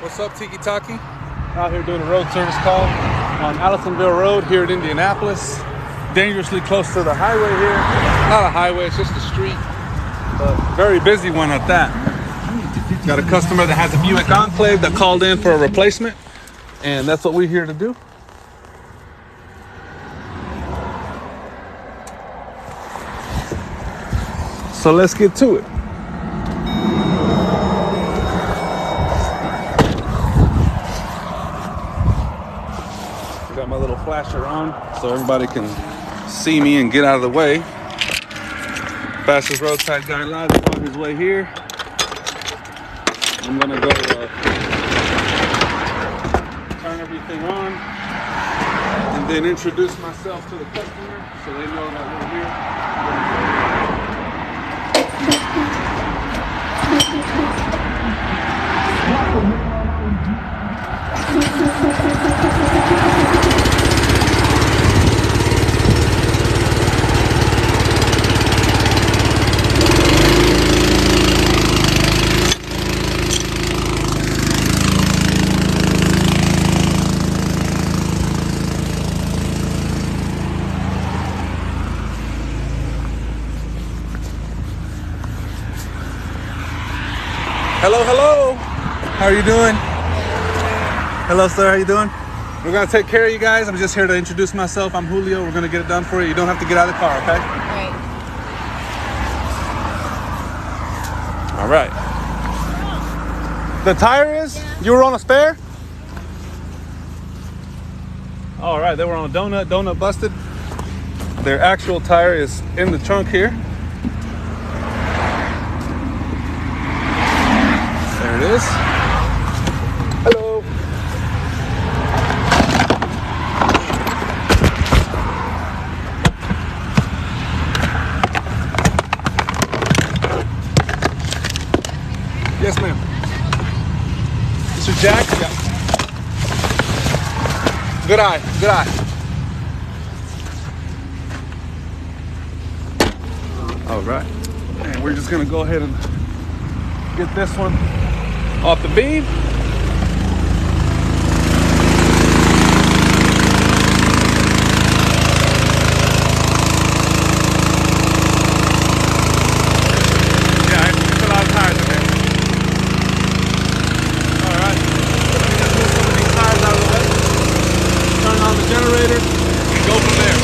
What's up, Tiki Taki? Out here doing a road service call on Allisonville Road here in Indianapolis. Dangerously close to the highway here. Not a highway, it's just a street, but very busy one at that. Got a customer that has a Buick Enclave that called in for a replacement, and that's what we're here to do. So let's get to it. Got my little flasher on so everybody can see me and get out of the way. Fastest roadside guy alive is on his way here. I'm gonna go turn everything on and then introduce myself to the customer so they know that we're here. Hello, hello. How are you doing? Hello, sir. How you doing? We're gonna take care of you guys. I'm just here to introduce myself. I'm Julio. We're gonna get it done for you. You don't have to get out of the car, okay? Right. All right. The tire is? You were on a spare? All right. They were on a donut. Donut busted. Their actual tire is in the trunk here. There it is. Hello. Yes, ma'am. Mr. Jack? Yeah. Good eye. Good eye. All right. And we're just going to go ahead and get this one off the beam. Yeah, it's a lot of tires in there. All right. Let me just move some of these tires out of the way. Turn on the generator and go from there.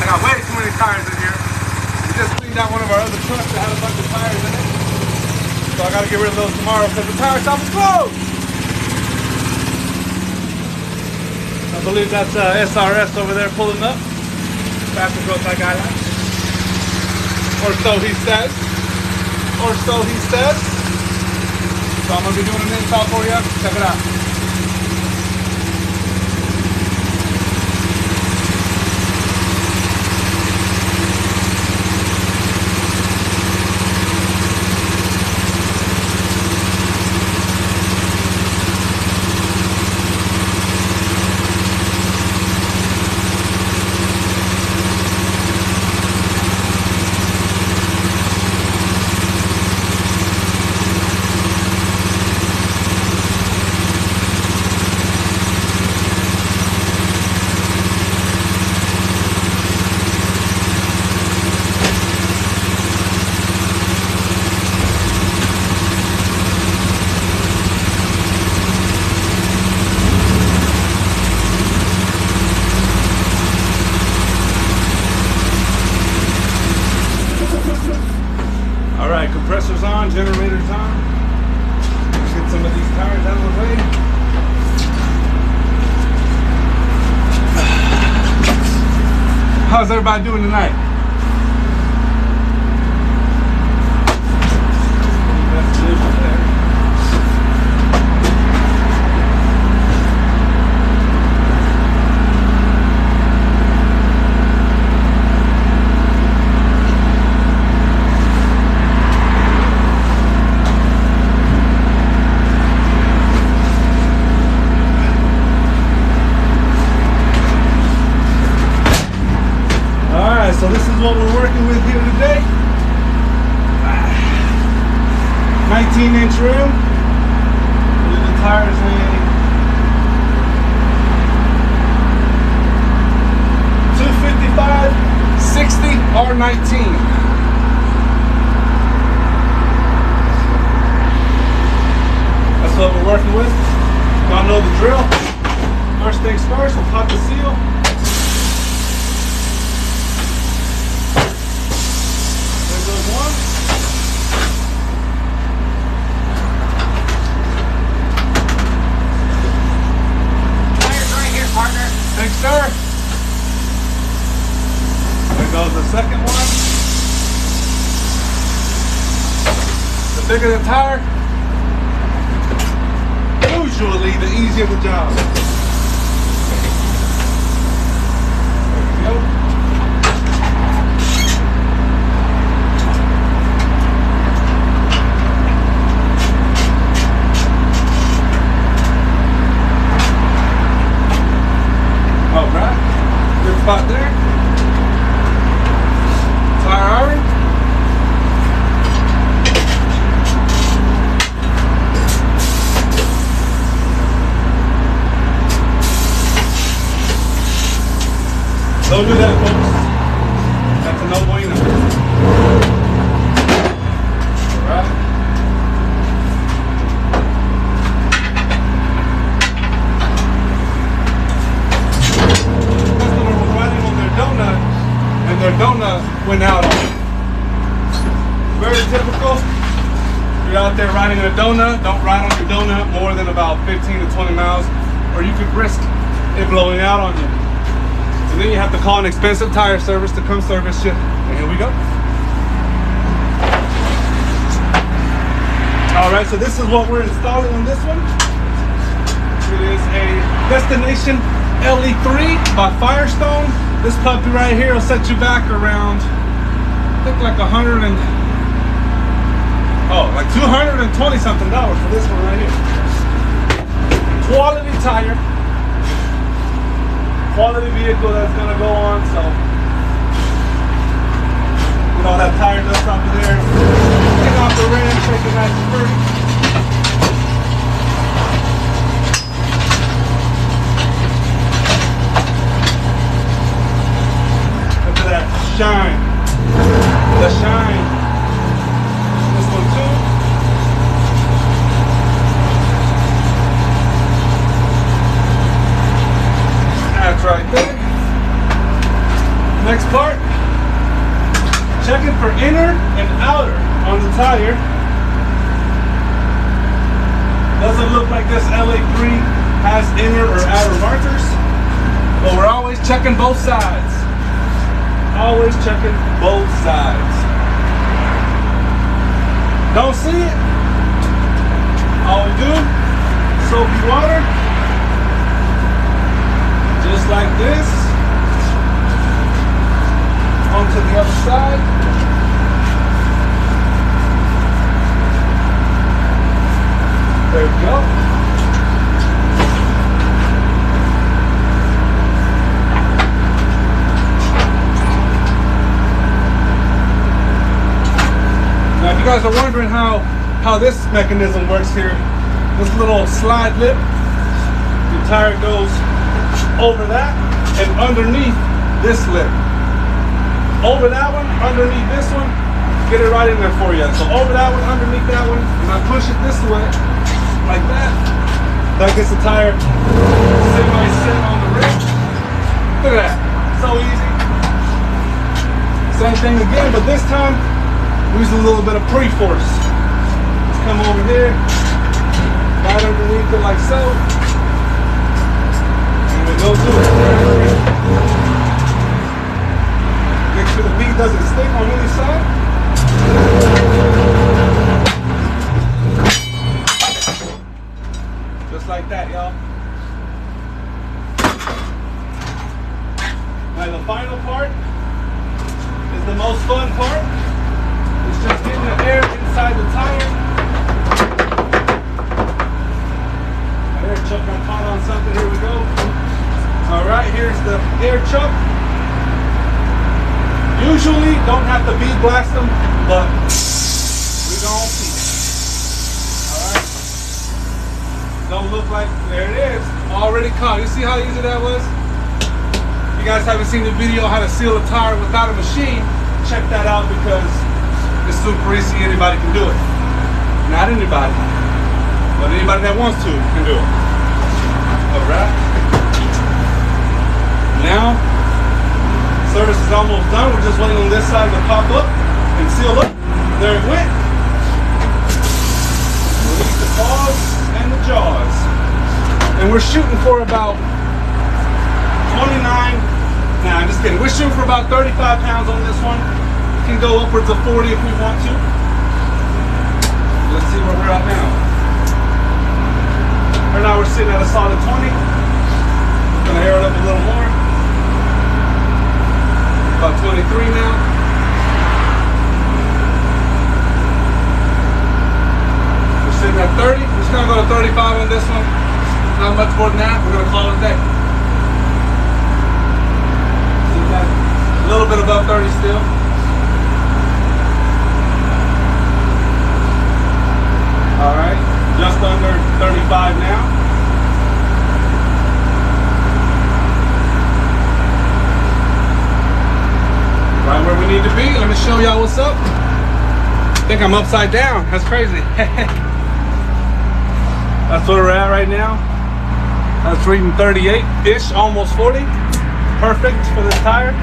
Got way too many tires in here. We just cleaned out one of our other trucks that had a bunch of tires in it. So I gotta get rid of those tomorrow because the tire shop is closed. I believe that's SRS over there pulling up. Fastest roadside guideline. Or so he says. Or so he says. So I'm gonna be doing an install for you. Check it out. Compressor's on, generator's on. Get some of these tires out of the way. How's everybody doing tonight? So this is what we're working with here today. 19-inch rim. With the tires in 255, 60, R19. That's what we're working with. Y'all know the drill. First things first, we'll pop the seal. One. Tires right here, partner. Thanks, sir. There goes the second one. The bigger the tire, usually the easier the job. There we go. Spot there. Tire iron. Don't do that, folks. That's a no bueno. Alright. Their donut went out on it. Very typical. If you're out there riding in a donut, don't ride on your donut more than about 15 to 20 miles, or you could risk it blowing out on you. And then you have to call an expensive tire service to come service you. And here we go. All right, so this is what we're installing on this one. It is a Destination LE3 by Firestone. This puppy right here will set you back around, I think like $220 something for this one right here. Quality tire, quality vehicle that's gonna go on. So, get all that tire dust off of there. Take off the rim, take it nice and pretty. Shine. The shine. This one too. That's right there. Next part. Checking for inner and outer on the tire. Doesn't look like this LA3 has inner or outer markers, but we're always checking both sides. Always checking both sides. Don't see it? All we do, soapy water, just like this, onto the other side. There we go. Now, if you guys are wondering how this mechanism works here, this little slide lip, the tire goes over that and underneath this lip. Over that one, underneath this one, get it right in there for you. So over that one, underneath that one, and I push it this way, like that. That gets the tire semi-set on the rim. Look at that, so easy. Same thing again, but this time, use a little bit of pre-force. Let's come over here, right underneath it like so. And we go through it. like that, y'all. Now the final part is the most fun part. It's just getting the air inside the tire. Air chuck got caught on something. Here we go. All right, here's the air chuck. Usually don't have to bead blast them, but we're gonna see. All right. Don't look like, there it is. Already caught. You see how easy that was? If you guys haven't seen the video how to seal a tire without a machine, check that out because it's super easy. Anybody can do it. Not anybody, but anybody that wants to can do it. All right. Now, service is almost done. We're just waiting on this side to pop up and seal up. There it went. Release the paws and the jaws. And we're shooting for about 29. Nah, I'm just kidding. We're shooting for about 35 pounds on this one. We can go upwards of 40 if we want to. Let's see where we're at now. Right now we're sitting at a solid 20. Gonna air it up a little more. About 23 now. We're sitting at 30. We're just gonna go to 35 on this one. Not much more than that. We're gonna call it a day. A little bit above 30 still. All right, just under 35 now. Right where we need to be. Let me show y'all what's up. I think I'm upside down. That's crazy. That's where we're at right now. That's reading 38-ish, almost 40. Perfect for this tire.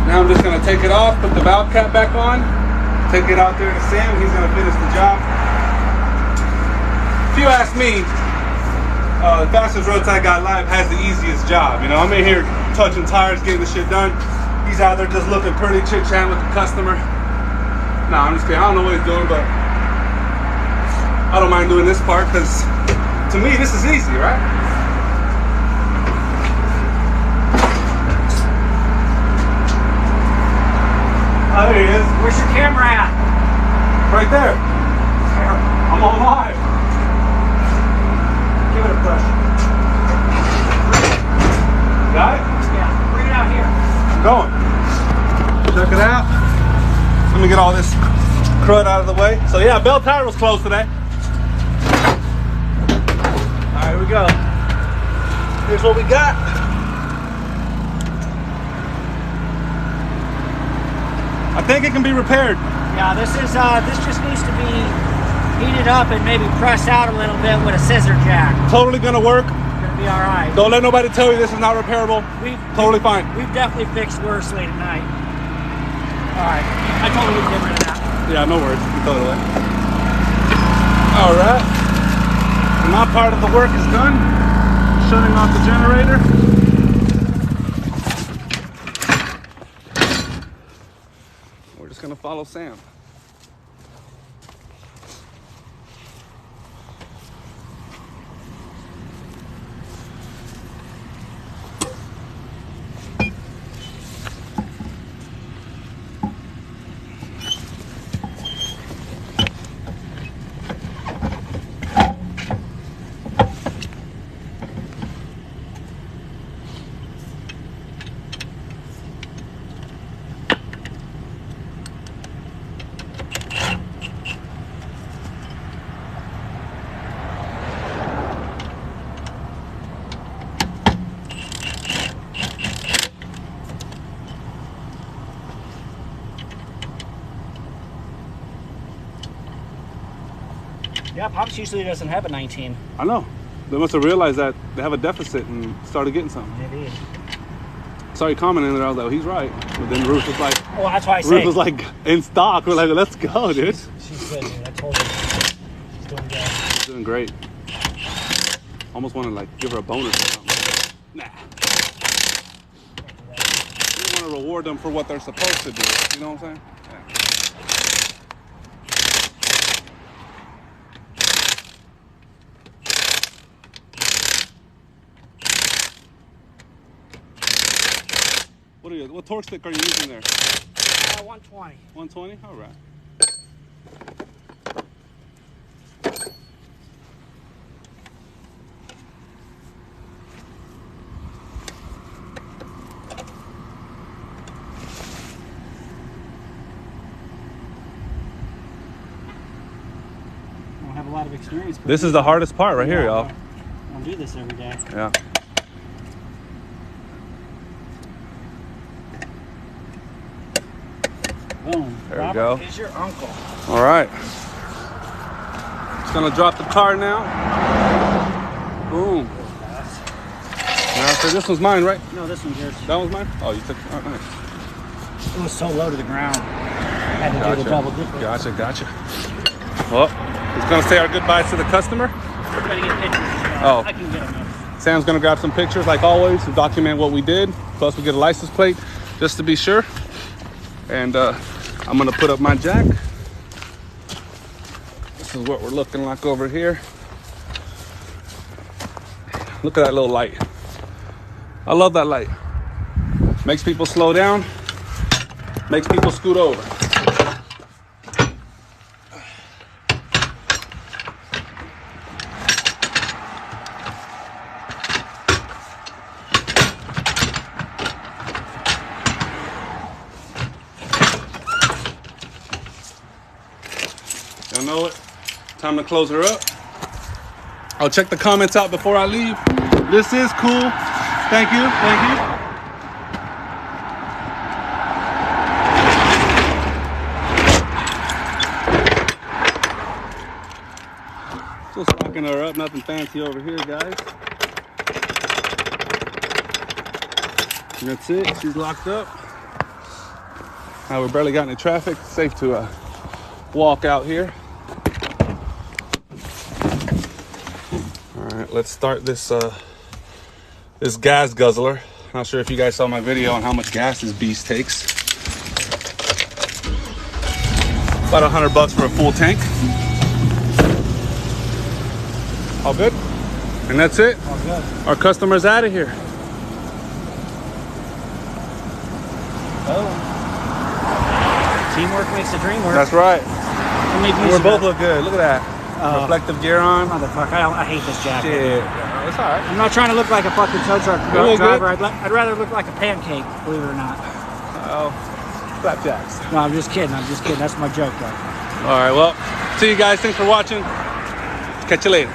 Now I'm just gonna take it off, put the valve cap back on, take it out there to Sam. He's gonna finish the job. If you ask me, the fastest Roadside guy live has the easiest job. You know, I'm in here touching tires, getting the shit done. He's out there just looking pretty, chit-chatting with the customer. Nah, I'm just kidding. I don't know what he's doing, but I don't mind doing this part because to me, this is easy, right? Oh, there he is. Where's your camera at? Right there. I'm on live. Give it a push. Got it? Yeah, bring it out here. Going. Check it out. Let me get all this crud out of the way. So yeah, bell tire was closed today. All right, here we go. Here's what we got. I think it can be repaired. Yeah, this just needs to be heated up and maybe pressed out a little bit with a scissor jack. Totally gonna work. Gonna be all right. Don't let nobody tell you this is not repairable. Totally fine. We've definitely fixed worse late at night. All right, I told you to get rid of that. Yeah, no worries. You throw it away. All right. My part of the work is done. Shutting off the generator. We're just gonna follow Sam. Yeah, Pops usually doesn't have a 19. I know. They must have realized that they have a deficit and started getting something. Maybe. Sorry, commenting there. I was like, oh, he's right. But then Ruth was like, Well, that's why I Ruth say. was like in stock. We're like, let's go, dude. She's good, dude. I told her. She's doing good. She's doing great. Almost want to like give her a bonus or something. Nah. You want to reward them for what they're supposed to do. You know what I'm saying? Yeah. What torque stick are you using there? 120. 120? All right. I don't have a lot of experience. This is the hardest part right here, y'all. I don't do this every day. Yeah. Boom. There we Robert go. is your uncle. All right. Just gonna drop the car now. Boom. Now, so this was mine, right? No, this one's yours. That was mine? Oh, you took. Oh, nice. It was so low to the ground. Had to do the double dipper. Gotcha. Well, he's gonna say our goodbyes to the customer. We're gonna get pictures. Oh. I can get them. Sam's gonna grab some pictures like always to document what we did. Plus we get a license plate just to be sure. And I'm gonna put up my jack. This is what we're looking like over here. Look at that little light. I love that light. Makes people slow down. Makes people scoot over. Y'all know it. Time to close her up. I'll check the comments out before I leave. This is cool. Thank you. Just locking her up. Nothing fancy over here, guys. And that's it. She's locked up. Now we barely got any traffic. Safe to walk out here. All right, let's start this this gas guzzler. Not sure if you guys saw my video on how much gas this beast takes. About $100 for a full tank. All good? And that's it. All good. Our customer's out of here. Oh. Teamwork makes the dream work. That's right. And we both look good. Look at that. Reflective gear on. Motherfucker, I hate this jacket. Shit. It's all right. I'm not trying to look like a fucking tow truck look driver. I'd rather look like a pancake, believe it or not. Oh, flapjacks. No, I'm just kidding. That's my joke, though. All right, well, see you guys. Thanks for watching. Catch you later.